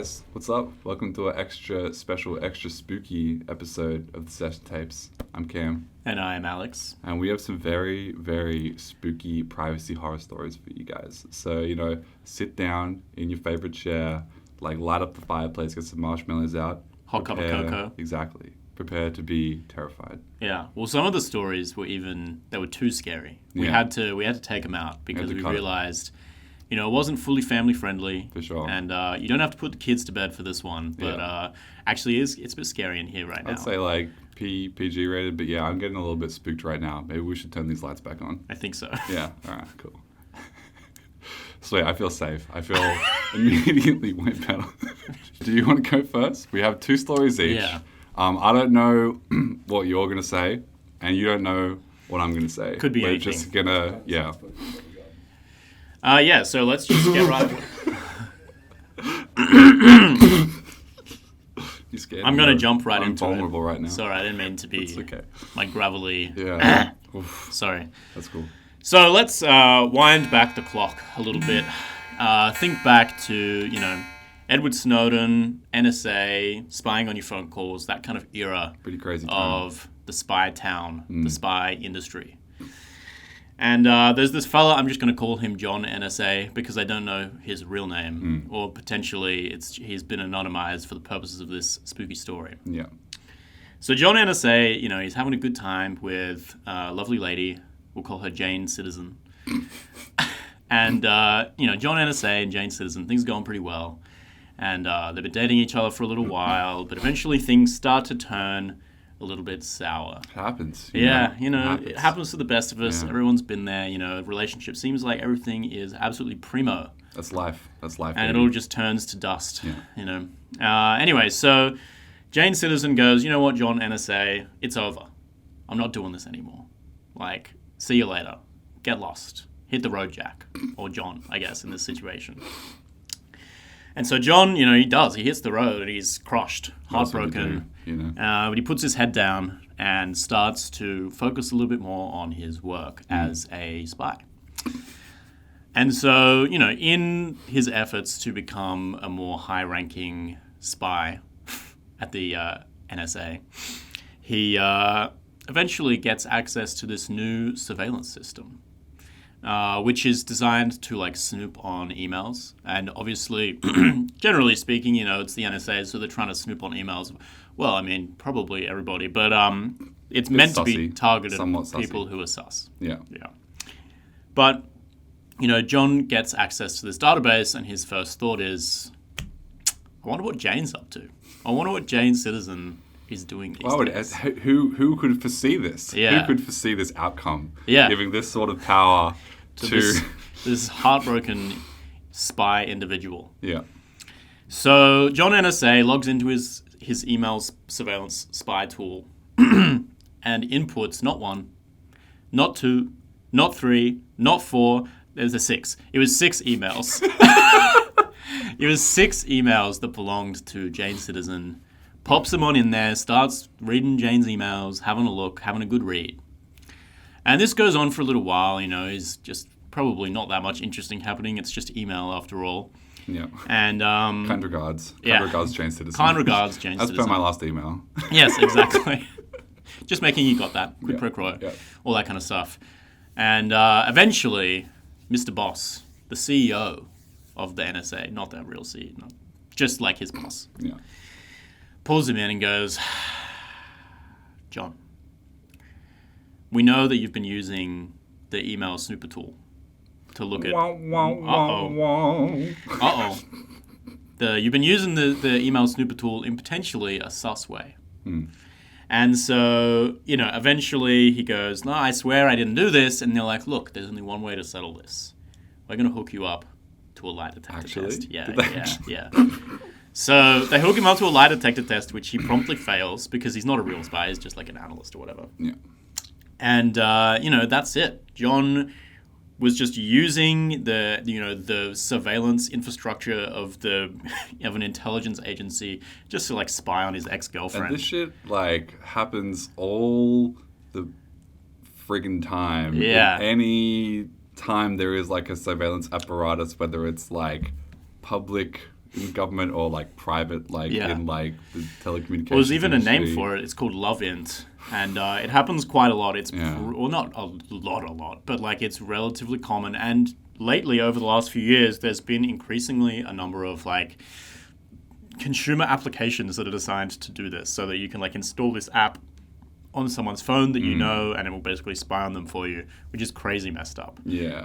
guys, what's up? Welcome to an extra special, extra spooky episode of the Session Tapes. I'm Cam. And I am Alex. And we have some very, very spooky privacy horror stories for you guys. So, sit down in your favorite chair, light up the fireplace, get some marshmallows out. Hot cup of cocoa. Exactly. Prepare to be terrified. Yeah. Well, some of the stories they were too scary. We had to take them out because we realized, it wasn't fully family friendly. For sure. And you don't have to put the kids to bed for this one, but actually it's a bit scary in here right now. I'd say PG rated, but yeah, I'm getting a little bit spooked right now. Maybe we should turn these lights back on. I think so. Yeah. All right. Cool. Sweet. I feel safe. I feel immediately way better. Do you want to go first? We have 2 stories each. Yeah. I don't know what you're going to say, and you don't know what I'm going to say. Could be We're anything. just going to, yeah. So let's just get right. You scared? I'm going to jump right into it. I'm vulnerable right now. Sorry, I didn't mean to be It's okay. gravelly. Yeah. Oof. Sorry. That's cool. So let's wind back the clock a little bit. Think back to, Edward Snowden, NSA, spying on your phone calls, that kind of era. Pretty crazy time. Of the spy town, the spy industry. And there's this fella, I'm just going to call him John NSA because I don't know his real name. Or potentially he's been anonymized for the purposes of this spooky story. Yeah. So John NSA, he's having a good time with a lovely lady. We'll call her Jane Citizen. And, John NSA and Jane Citizen, things are going pretty well. And they've been dating each other for a little while, but eventually things start to turn a little bit sour. It happens. It happens to the best of us. Yeah. Everyone's been there. Relationship seems like everything is absolutely primo. That's life. And baby. it all just turns to dust, Yeah. Anyway, so Jane Citizen goes, you know what, John NSA, it's over. I'm not doing this anymore. See you later. Get lost. Hit the road, Jack. Or John, I guess, in this situation. And so John, he does. He hits the road and he's crushed, heartbroken. But he puts his head down and starts to focus a little bit more on his work as a spy. And so, in his efforts to become a more high-ranking spy at the NSA, he eventually gets access to this new surveillance system. Which is designed to snoop on emails, and obviously, generally speaking, it's the NSA, so they're trying to snoop on emails. Well, I mean, probably everybody, but it's meant to be targeted at people who are sus. Yeah. But John gets access to this database, and his first thought is, I wonder what Jane's up to. I wonder what Jane Citizen is doing these days. Who could foresee this? Yeah. Who could foresee this outcome? Yeah. Giving this sort of power to this heartbroken spy individual. Yeah. So John NSA logs into his email surveillance spy tool and inputs not 1, not 2, not 3, not 4. There's a 6. It was 6 emails. It was 6 emails that belonged to Jane Citizen. Pops them on in there, starts reading Jane's emails, having a look, having a good read. And this goes on for a little while, is just probably not that much interesting happening. It's just email after all. Yeah. And kind regards. Kind regards, Jane Citizen. Kind regards, Jane Citizen. As per my last email. Yes, exactly. Just making you got that. Quid pro quo. Yeah. All that kind of stuff. And eventually, Mr. Boss, the CEO of the NSA, not the real CEO, no, just like his boss. Yeah. Pulls him in and goes, John, we know that you've been using the email snooper tool to look at... You've been using the email snooper tool in potentially a sus way. And so, eventually he goes, no, I swear I didn't do this. And they're like, look, there's only one way to settle this. We're going to hook you up to a lie detector test. Yeah. So they hook him up to a lie detector test, which he promptly fails because he's not a real spy. He's just like an analyst or whatever. Yeah. And, that's it. John was just using the surveillance infrastructure of an intelligence agency just to spy on his ex-girlfriend. And this shit happens all the friggin' time. Yeah. Any time there is a surveillance apparatus, whether it's public in government or like private, like Yeah. in like the telecommunications. Well, there's even a name industry. for it. It's called love int, and it happens quite a lot. It's Yeah. well, not a lot, but like it's relatively common. And lately, over the last few years, there's been increasingly a number of like consumer applications that are designed to do this, so that you can like install this app on someone's phone that you know, and it will basically spy on them for you, which is crazy messed up. Yeah.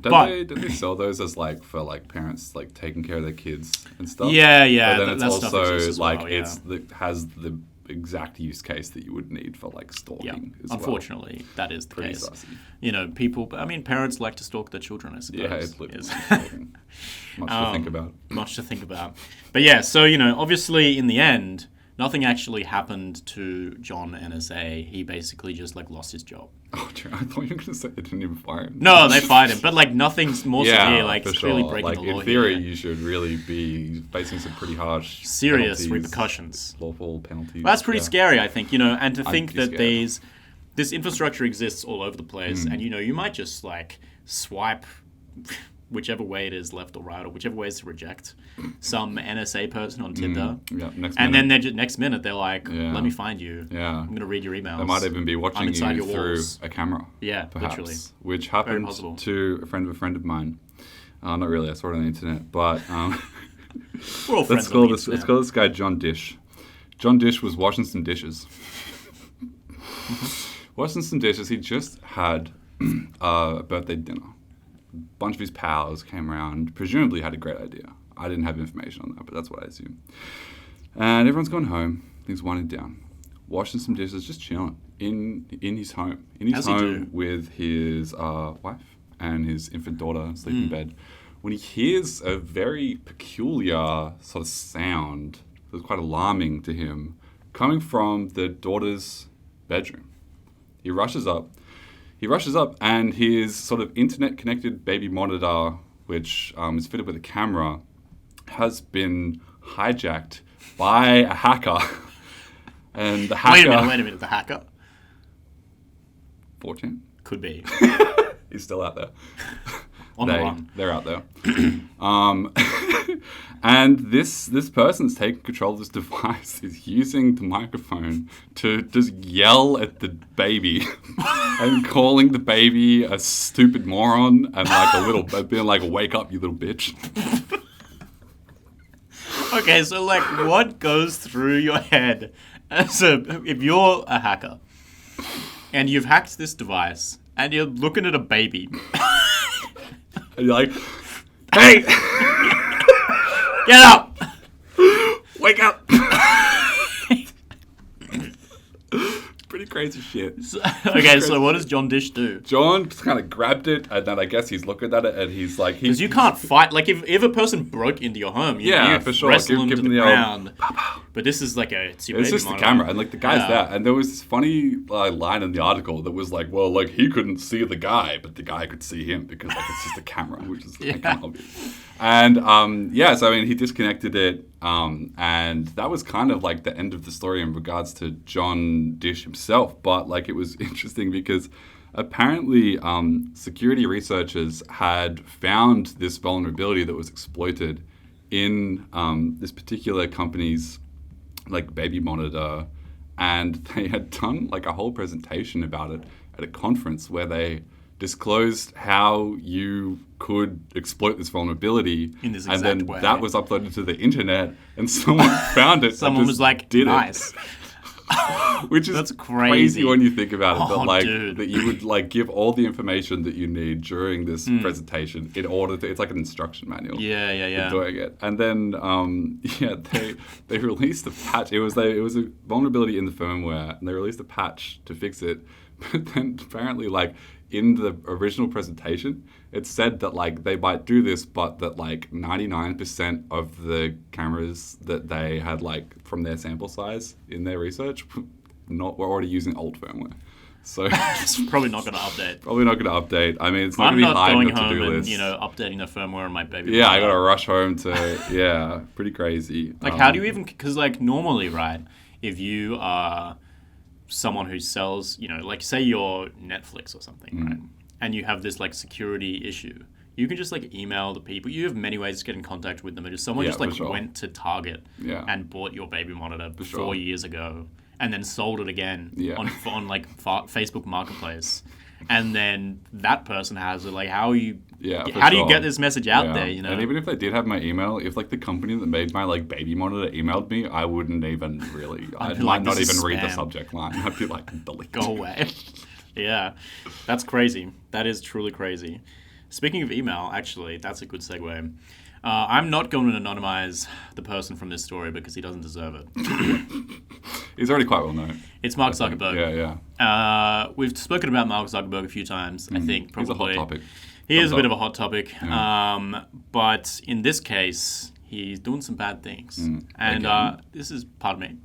But Don't they sell those as like for like parents like taking care of their kids and stuff? yeah, yeah, But then that it's stuff also exists as like well, yeah. it's the has the exact use case that you would need for like Yeah, stalking. As well. unfortunately, that is the Pretty case. sussy. You know, people. I mean, parents like to stalk their children, I suppose. Yeah, it's literally is- stalking. Much to think about. much to think about. But yeah, so you know, obviously, in the end, nothing actually happened to John NSA. He basically just like lost his job. Oh, dear, I thought you were going to say they didn't even fire him. No, they fired him, but like nothing's more Yeah, severe. Like for it's sure. clearly breaking Like the law in theory, here. you should really be facing some pretty harsh, Serious penalties, repercussions. lawful penalties. That's pretty yeah. scary, I think. You know, and to think be that scared. this infrastructure exists all over the place, Mm. and you know, you might just like swipe whichever way it is, left or right, or whichever way is to reject some NSA person on Tinder. Yeah, next And minute. then they're just, next minute they're like, Yeah. "Let me find you. Yeah. I'm gonna read your emails." They might even be watching inside you your through walls. a camera. Yeah, perhaps, literally. which happened possible. to a friend of mine. Not really. I saw it on the internet, but We're all friends let's call on the this internet. guy John Dish. John Dish was washing some dishes. Washing some dishes. He just had a birthday dinner. A bunch of his pals came around. Presumably had a great idea. I didn't have information on that, but that's what I assume. And everyone's gone home. Things winding down. Washing some dishes, just chilling in his home. In his As he home do. with his wife and his infant daughter asleep in bed. When he hears a very peculiar sort of sound that was quite alarming to him coming from the daughter's bedroom. He rushes up and his sort of internet-connected baby monitor, which is fitted with a camera, has been hijacked by a hacker. And the hacker... Wait a minute, the hacker? 4chan? Could be. He's still out there. On the run. They're out there. And this person's taking control of this device is using the microphone to just yell at the baby and calling the baby a stupid moron and like a little, being like, wake up, you little bitch. Okay, so like, what goes through your head if you're a hacker and you've hacked this device and you're looking at a baby? And you're like, hey, Get up! wake up. Pretty crazy shit. Okay, so what does John Dish do? John just kind of grabbed it, and then I guess he's looking at it, and he's like, Because you can't fight. Like, if a person broke into your home, Yeah, you'd for sure. wrestle them Give to him the the old ground. But this is like it's your It's baby just the monitor. camera, and like the guy's Yeah. there, and there was this funny line in the article that was like, well, like he couldn't see the guy, but the guy could see him because like it's just a camera, which is like, Yeah. obvious. And so I mean, he disconnected it, and that was kind of like the end of the story in regards to John Dish himself. But like it was interesting because apparently security researchers had found this vulnerability that was exploited in this particular company's like baby monitor, and they had done like a whole presentation about it at a conference where they disclosed how you could exploit this vulnerability, In this and exact then way. that was uploaded to the internet, and someone found it. and Someone just was like, did nice. it. Which is That's crazy. when you think about it. Oh, That like dude. that you would like give all the information that you need during this presentation in order to. It's like an instruction manual. Yeah, yeah, yeah. Doing it, and then they released a patch. It was a vulnerability in the firmware, and they released a patch to fix it. But then apparently, like in the original presentation, it said that like they might do this, but that like 99% of the cameras that they had like from their sample size in their research were already using old firmware. So It's probably not going to update. probably not going to update. I mean, it's not I'm going to be not high going on the home to-do and, list. updating the firmware on my baby. Yeah, I monitor. gotta rush home to. Pretty crazy. Like, how do you even? Because like normally, right? If you are someone who sells, like say you're Netflix or something, right? And you have this like security issue, you can just like email the people. You have many ways to get in contact with them. But if someone just like for sure. went to Target Yeah. and bought your baby monitor For 4 sure. years ago and then sold it again Yeah. on like Facebook Marketplace, and then that person has it, like how are you? Yeah, for How do you sure. get this message out Yeah. there? You know. And even if they did have my email, if like the company that made my like baby monitor emailed me, I wouldn't even really. I be might like, not "This is even read the spam." subject line. I'd be like, delete. Go away. Yeah, that's crazy. That is truly crazy. Speaking of email, actually, that's a good segue. I'm not going to anonymize the person from this story because he doesn't deserve it. He's already quite well known. It's Mark Zuckerberg. Yeah, yeah. We've spoken about Mark Zuckerberg a few times, I think, He's probably. a hot topic. He is Thumbs a bit up. of a hot topic. But in this case, he's doing some bad things. And again? this is, pardon me,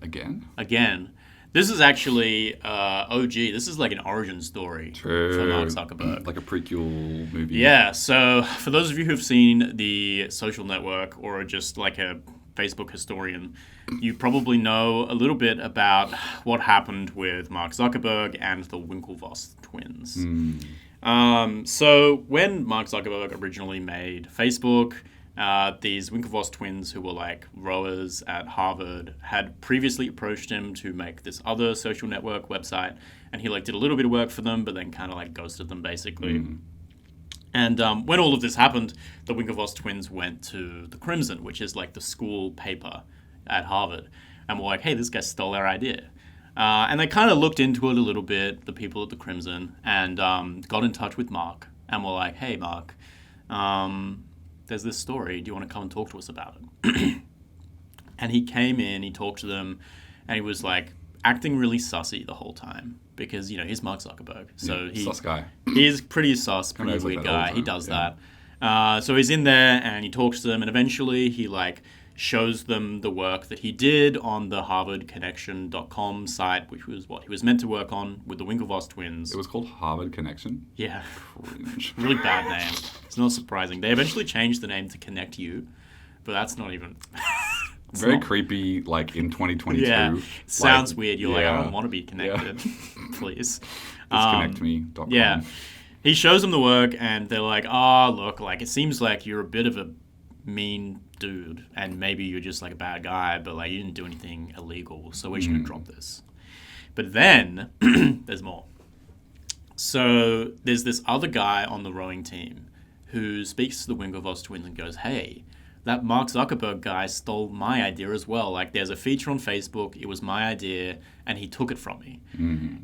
Again? this is actually OG. This is like an origin story True. for Mark Zuckerberg. Like a prequel movie. Yeah, so for those of you who've seen The Social Network or are just like a Facebook historian, you probably know a little bit about what happened with Mark Zuckerberg and the Winklevoss twins. So when Mark Zuckerberg originally made Facebook, these Winklevoss twins, who were like rowers at Harvard, had previously approached him to make this other social network website, and he like did a little bit of work for them, but then kind of like ghosted them basically. And when all of this happened, the Winklevoss twins went to the Crimson, which is like the school paper at Harvard, and were like, "Hey, this guy stole our idea." And they kind of looked into it a little bit, the people at the Crimson, and got in touch with Mark, and were like, "Hey, Mark, there's this story. Do you want to come and talk to us about it?" And he came in, he talked to them, and he was like acting really sussy the whole time because, you know, he's Mark Zuckerberg. So Sus guy. he's pretty sus, pretty knows like weird that all the guy. He time, does yeah. that. So he's in there and he talks to them, and eventually he like shows them the work that he did on the HarvardConnection.com site, which was what he was meant to work on with the Winklevoss twins. It was called Harvard Connection. Yeah. Cringe. Really bad name. It's not surprising. They eventually changed the name to Connect You, but that's not even. it's Very not- creepy, like in 2022. Yeah, Like, sounds weird. You're like, I yeah. don't want to be connected. Please. Disconnectme.com. Yeah. He shows them the work, and they're like, "Oh, look, like it seems like you're a bit of a mean dude, and maybe you're just like a bad guy, but like you didn't do anything illegal, so we're just gonna drop this." But then there's more. So there's this other guy on the rowing team who speaks to the Winklevoss twins and goes, "Hey, that Mark Zuckerberg guy stole my idea as well. Like, there's a feature on Facebook. It was my idea, and he took it from me."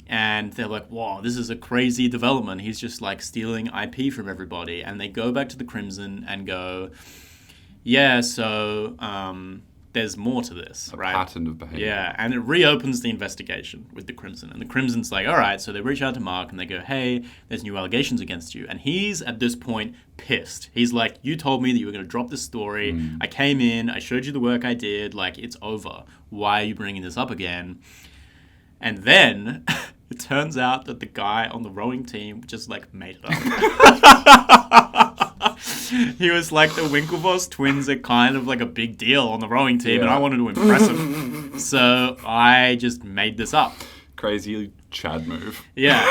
And they're like, "Whoa, this is a crazy development. He's just like stealing IP from everybody." And they go back to the Crimson and go, "Yeah, so there's more to this, right?" Pattern of behavior. Yeah, and it reopens the investigation with the Crimson. And the Crimson's like, all right, so they reach out to Mark and they go, "Hey, there's new allegations against you." And he's, at this point, pissed. He's like, "You told me that you were going to drop this story. I came in, I showed you the work I did. Like, it's over. Why are you bringing this up again?" And then it turns out that the guy on the rowing team just, like, made it up. He was like, the Winklevoss twins are kind of like a big deal on the rowing team, and Yeah. I wanted to impress him. So I just made this up. Crazy Chad move. Yeah.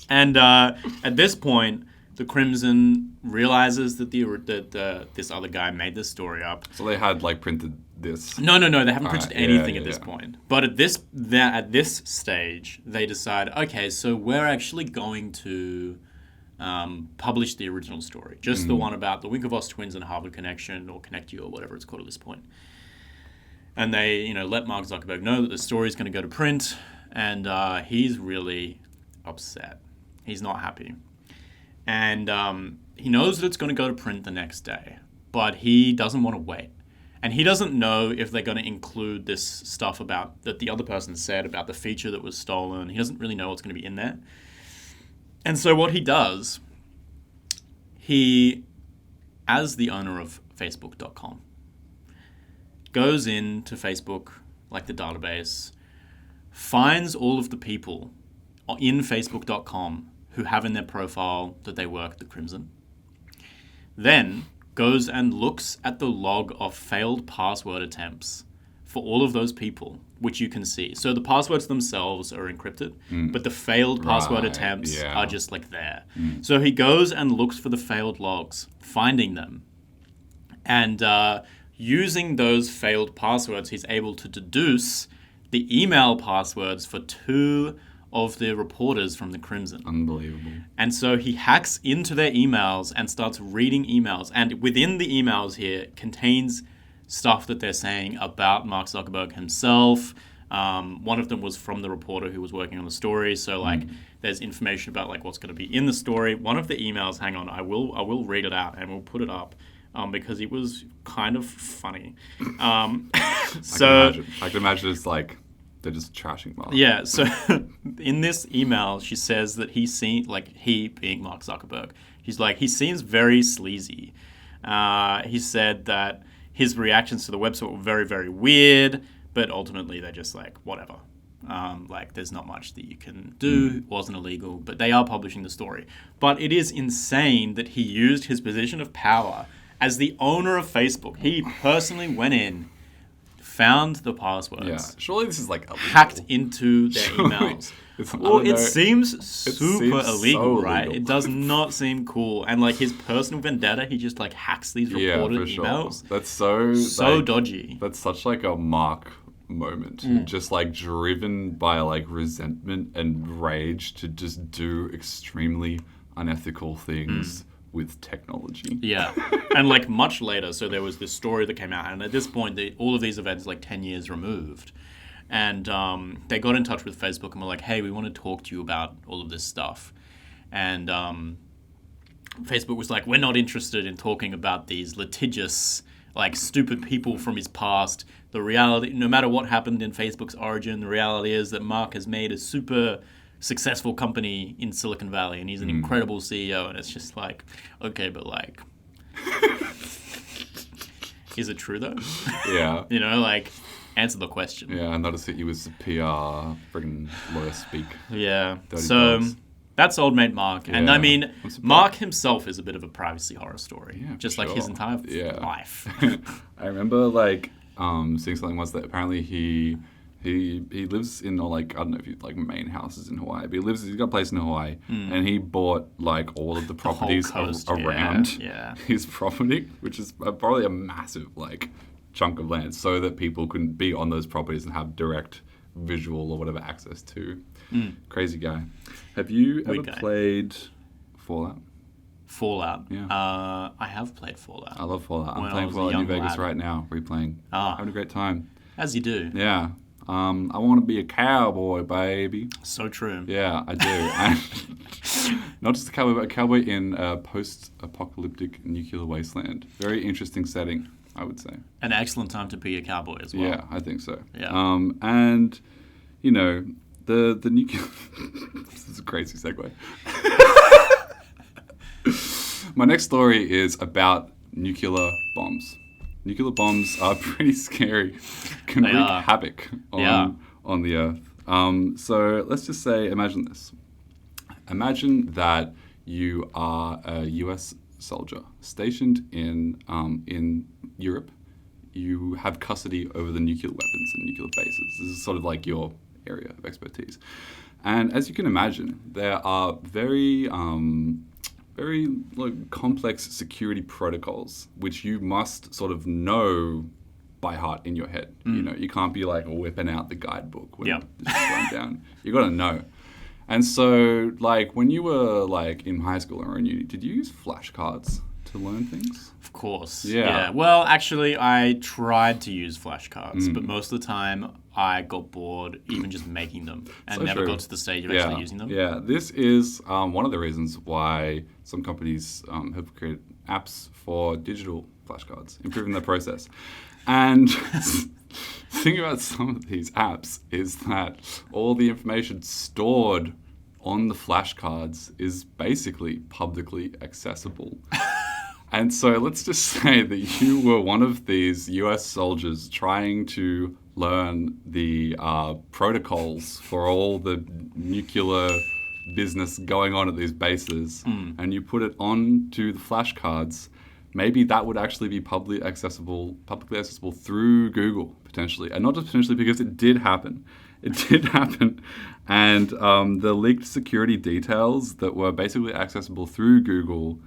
And at this point, the Crimson realizes that this other guy made this story up. So they had like printed this. No, they haven't printed Alright, anything yeah, at this yeah. point. But at this stage, they decide, okay, so we're actually going to publish the original story, just the one about the Winklevoss twins and Harvard Connection, or Connect You, or whatever it's called at this point. And they, let Mark Zuckerberg know that the story is going to go to print, and he's really upset. He's not happy. And he knows that it's going to go to print the next day, but he doesn't want to wait. And he doesn't know if they're going to include this stuff about that the other person said about the feature that was stolen. He doesn't really know what's going to be in there. And so what he does, he, as the owner of Facebook.com, goes into Facebook, like the database, finds all of the people in Facebook.com who have in their profile that they work at the Crimson, then goes and looks at the log of failed password attempts for all of those people, which you can see. So the passwords themselves are encrypted, but the failed password Right, attempts yeah. are just like there. So he goes and looks for the failed logs, finding them. And using those failed passwords, he's able to deduce the email passwords for 2 of the reporters from the Crimson. Unbelievable. And so he hacks into their emails and starts reading emails. And within the emails here contains stuff that they're saying about Mark Zuckerberg himself. One of them was from the reporter who was working on the story. So like there's information about like what's going to be in the story. One of the emails, hang on, I will read it out and we'll put it up. Because it was kind of funny. I can imagine it's like they're just trashing Mark. Yeah, so in this email, she says that he being Mark Zuckerberg, he's like, he seems very sleazy. He said that his reactions to the website were very, very weird, but ultimately they're just like, whatever. Like, there's not much that you can do. It wasn't illegal, but they are publishing the story. But it is insane that he used his position of power as the owner of Facebook. He personally went in, found the passwords, Yeah. Surely this is like illegal. hacked into their Surely emails. I Well, don't it know. seems super seems illegal, so right? illegal. It does not seem cool. And like his personal vendetta, he just like hacks these Yeah, reported for sure. emails. That's so So like, dodgy. That's such like a Mark moment, just like driven by like resentment and rage to just do extremely unethical things with technology. Yeah. And like much later, so there was this story that came out, and at this point, all of these events like 10 years removed. And they got in touch with Facebook and were like, hey, we want to talk to you about all of this stuff. And Facebook was like, we're not interested in talking about these litigious, like stupid people from his past. The reality, no matter what happened in Facebook's origin, the reality is that Mark has made a super successful company in Silicon Valley and he's an incredible CEO. And it's just like, okay, but like, is it true though? Yeah. You know, like, answer the question. Yeah, I noticed that you was PR friggin' lawyer speak. Yeah. Dirty So dogs. that's old mate Mark. And I Yeah. mean, I'm surprised. Mark himself is a bit of a privacy horror story. Yeah, for just like his sure. entire Yeah. life. I remember like seeing something once that apparently he lives in like, I don't know if you like main houses in Hawaii, but he's got a place in Hawaii and he bought like all of the properties coast, around yeah. his property, which is probably a massive like chunk of land, so that people can be on those properties and have direct visual or whatever access to. Crazy guy. Have you ever Weird guy. played Fallout? Fallout. Yeah. I have played Fallout. I love Fallout. I'm When I playing was a Fallout New young Vegas lad. right now, replaying. Having a great time. As you do. Yeah. I want to be a cowboy, baby. So true. Yeah, I do. And not just a cowboy, but a cowboy in a post-apocalyptic nuclear wasteland. Very interesting setting, I would say. An excellent time to be a cowboy as well. Yeah, I think so. Yeah. And, you know, the nuclear... This is a crazy segue. My next story is about nuclear bombs. Nuclear bombs are pretty scary. Can They wreak are. havoc on the Earth. So let's just say, imagine this. Imagine that you are a US soldier stationed in Europe. You have custody over the nuclear weapons and nuclear bases. This is sort of like your area of expertise. And as you can imagine, there are very like, complex security protocols which you must sort of know by heart in your head. You know, you can't be like whipping out the guidebook when this is going down. You got to know. And so, like, when you were like in high school or in uni, did you use flashcards to learn things? Of course. Yeah. Well, actually, I tried to use flashcards, but most of the time I got bored even just making them and So never true. got to the stage of actually using them. Yeah, this is one of the reasons why some companies have created apps for digital flashcards, improving the process. And the thing about some of these apps is that all the information stored on the flashcards is basically publicly accessible. And so let's just say that you were one of these US soldiers trying to learn the protocols for all the nuclear business going on at these bases, and you put it onto the flashcards. Maybe that would actually be publicly accessible through Google, potentially. And not just potentially, because it did happen. It did happen. And the leaked security details that were basically accessible through Google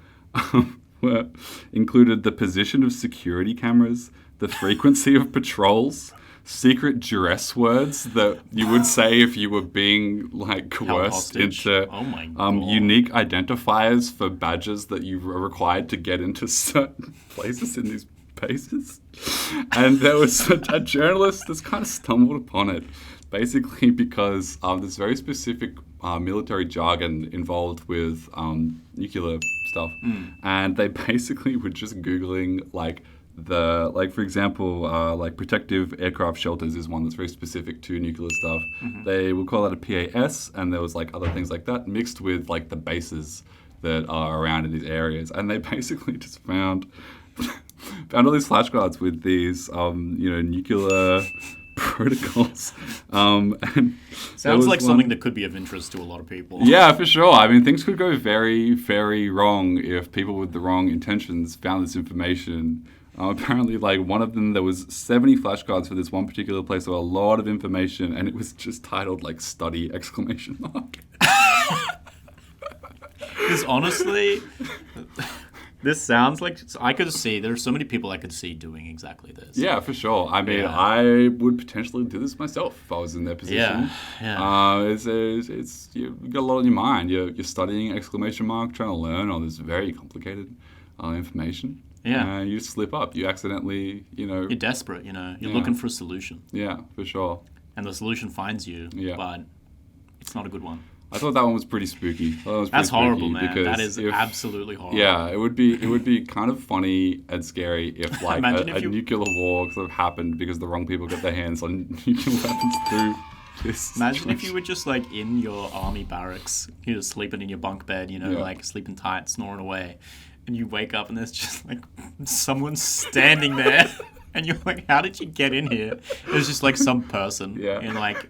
included the position of security cameras, the frequency of patrols, secret dress words that you would say if you were being like coerced into Oh my God. unique identifiers for badges that you were required to get into certain places in these bases. And there was a journalist that's kind of stumbled upon it, basically because there's very specific military jargon involved with nuclear stuff, and they basically were just Googling for example, like protective aircraft shelters is one that's very specific to nuclear stuff. They would call that a PAS, and there was like other things like that mixed with like the bases that are around in these areas, and they basically just found all these flashcards with these nuclear protocols. And Sounds like something that could be of interest to a lot of people. Yeah, for sure. I mean, things could go very, very wrong if people with the wrong intentions found this information. Apparently, like one of them, there was 70 flashcards for this one particular place. There were a lot of information, and it was just titled like "study!" ! Because honestly, this sounds like I could see there's so many people I could see doing exactly this. Yeah, for sure. I mean, Yeah. I would potentially do this myself if I was in their position. Yeah. It's you've got a lot on your mind. You're studying ! Trying to learn all this very complicated information. Yeah. You slip up. You accidentally, You're desperate, You're Yeah. looking for a solution. Yeah, for sure. And the solution finds you, Yeah. but it's not a good one. I thought that one was pretty spooky. That's horrible, man. Because That is absolutely horrible. Yeah, it would be kind of funny and scary if like Imagine a if you- nuclear war sort of happened because the wrong people got their hands on nuclear weapons through this. Imagine if situation. you were just like in your army barracks, you're just sleeping in your bunk bed, Yeah. like sleeping tight, snoring away, and you wake up and there's just like someone standing there, and you're like, "How did you get in here?" It's just like some person Yeah. in like,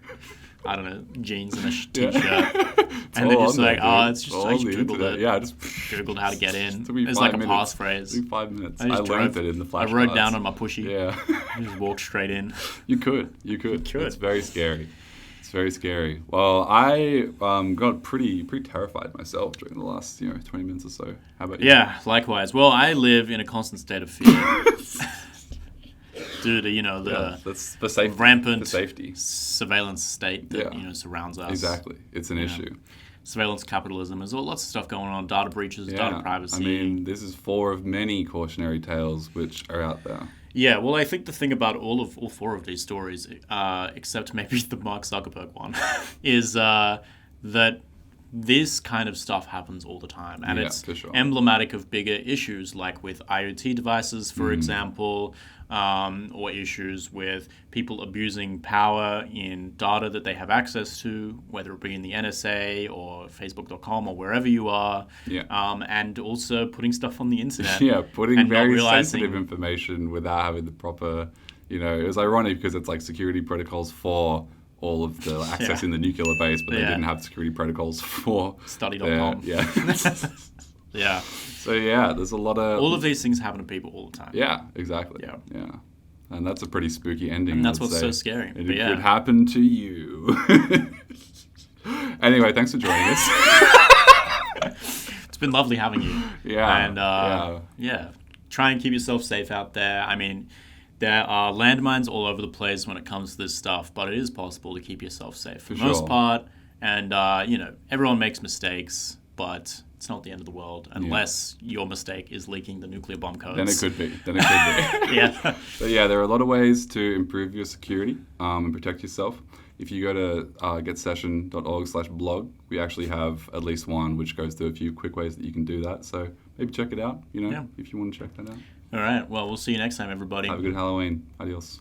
I don't know, jeans and a Yeah. t-shirt, and they're all just on like, there, "Oh, dude. it's just All I on just the googled internet. it, Yeah, just googled how to get in." Took me It's 5 like a minutes. passphrase. Took 5 minutes. I I just learned drove- it in the I flashcards. wrote down on my pushy. Yeah. I just walked straight in. You could. You could. It's very scary. It's very scary. Well, I got pretty terrified myself during the last 20 minutes or so. How about you? Yeah, likewise. Well, I live in a constant state of fear due to Yeah, that's for safety. rampant For safety. surveillance state that Yeah. surrounds us. Exactly. It's an issue. Surveillance capitalism. There's lots of stuff going on. Data breaches, data privacy. I mean, this is 4 of many cautionary tales which are out there. Yeah, well, I think the thing about all 4 of these stories, except maybe the Mark Zuckerberg one, is that this kind of stuff happens all the time. And Yeah, it's for sure. emblematic of bigger issues, like with IoT devices, for example, or issues with people abusing power in data that they have access to, whether it be in the NSA or Facebook.com or wherever you are. Yeah. And also putting stuff on the internet. Yeah, putting and not very realizing- sensitive information without having the proper, it was ironic because it's like security protocols for all of the access in the nuclear base, but they Yeah. didn't have security protocols for Study.com. Yeah. Yeah. So yeah, there's a lot of All of these things happen to people all the time. Yeah, exactly. Yeah. And that's a pretty spooky ending. And that's I'd what's say. so scary. And But it yeah. could happen to you. Anyway, thanks for joining us. It's been lovely having you. Yeah, And yeah, try and keep yourself safe out there. I mean, there are landmines all over the place when it comes to this stuff, but it is possible to keep yourself safe for the most sure. part. And, everyone makes mistakes, but it's not the end of the world unless your mistake is leaking the nuclear bomb codes. Then it could be. Yeah. But yeah, there are a lot of ways to improve your security and protect yourself. If you go to getsession.org/blog, we actually have at least one which goes through a few quick ways that you can do that. So maybe check it out, if you want to check that out. All right. Well, we'll see you next time, everybody. Have a good Halloween. Adios.